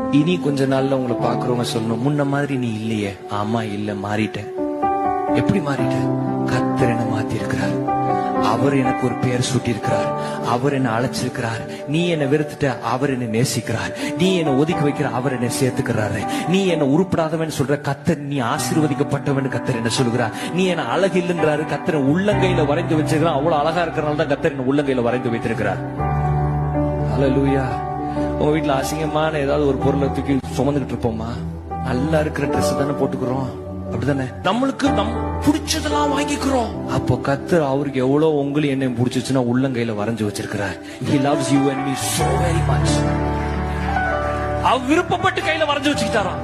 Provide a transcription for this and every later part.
இனி கொஞ்ச நாள்ல உங்களை பாக்குறவங்க சொல்லணும், முன்ன மாதிரி நீ இல்லையே. ஆமா, இல்ல, மாறிட்ட. எப்படி மாறிட்ட? கர்த்தர் என்ன மாத்தி இருக்கிறார். அவர் எனக்கு ஒரு பெயர் சூட்டி இருக்கிறார். அவர் என்ன அழைச்சிருக்கிறார். நீ என்ன வெறுத்துட்ட, அவர் என்ன நேசிக்கிறார். நீ என்ன ஒதுக்கி வைக்கிற, அவர் என்ன சேர்த்துக்கிறாரு. நீ என்ன உருப்படாதவன் சொல்ற, கர்த்தர் நீ ஆசீர்வதிக்கப்பட்டவன் கர்த்தர் என்ன சொல்கிறார். நீ என்ன அழகு இல்லைன்றாரு, கர்த்தர் உள்ளங்கையில வரைந்து வச்சிருக்கிறார். அவ்வளவு அழகா இருக்கிறனால தான் கர்த்தர் என்ன உள்ளங்கையில வரைந்து வைத்திருக்கிறார். ஹல்லேலூயா. உங்க வீட்டுல அசிங்கமான ஏதாவது ஒரு பொருளை தூக்கி சுமந்துகிட்டு இருப்போமா? நல்லா இருக்கிற ட்ரெஸ் தானே போட்டுக்கிறோம், அப்படிதானே? நம்மளுக்கு பிடிச்சதெல்லாம் வாங்கிக்கிறோம். அப்போ கர்த்தர் அவருக்கு எவ்வளவு உங்களையும் என்ன பிடிச்சிச்சுன்னா உள்ளங்கையில வரைஞ்சு வச்சிருக்கிறார். He loves you and me so very much. அவர் விருப்பப்பட்டு கையில வரைஞ்சு வச்சுக்கிட்டாராம்.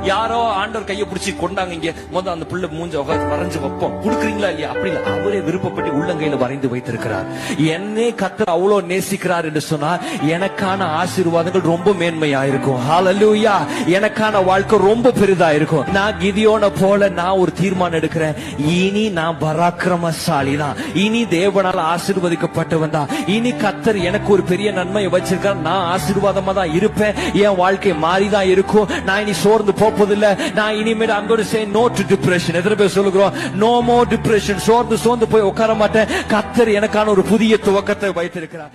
யாரோ ஆண்டவர் கையை பிடிச்சி கொண்டாங்க, இங்க முதல் அந்த புள்ள மூஞ்ச வரைஞ்சு வைப்போம், கொடுக்குறீங்களா இல்லையா? அப்படி இல்லை, அவரே விருப்பப்பட்டு உள்ளங்கையில வரைந்து வைத்திருக்கிறார். என்னே கர்த்தர் அவ்வளவு நேசிக்கிறார் என்று சொன்னார், எனக்கான ஆசீர்வாதங்கள் ரொம்ப மேன்மையா இருக்கும். ஹல்லேலூயா. எனக்கான வாழ்க்கை ரொம்ப பெரிதா இருக்கும். நான் கிதியோனை போல நான் ஒரு தீர்மானம் எடுக்கிறேன். இனி நான் பராக்கிரமசாலி தான். இனி தேவனால் ஆசீர்வதிக்கப்பட்டவன் தான். இனி கர்த்தர் எனக்கு ஒரு பெரிய நன்மையை வச்சிருக்கார். நான் ஆசீர்வாதமா தான் இருப்பேன். என் வாழ்க்கை மாறிதான் இருக்கும். நான் இனி சோர்ந்து போவதில்லை. நான் இனிமேல் I'm going to say no to depression. எத்தனை பேர் சொல்லுகிறோம் no more depression? சோர்ந்து போய் உட்கார மாட்டேன். கர்த்தர் எனக்கான ஒரு புதிய துவக்கத்தை வைத்திருக்கிறார்.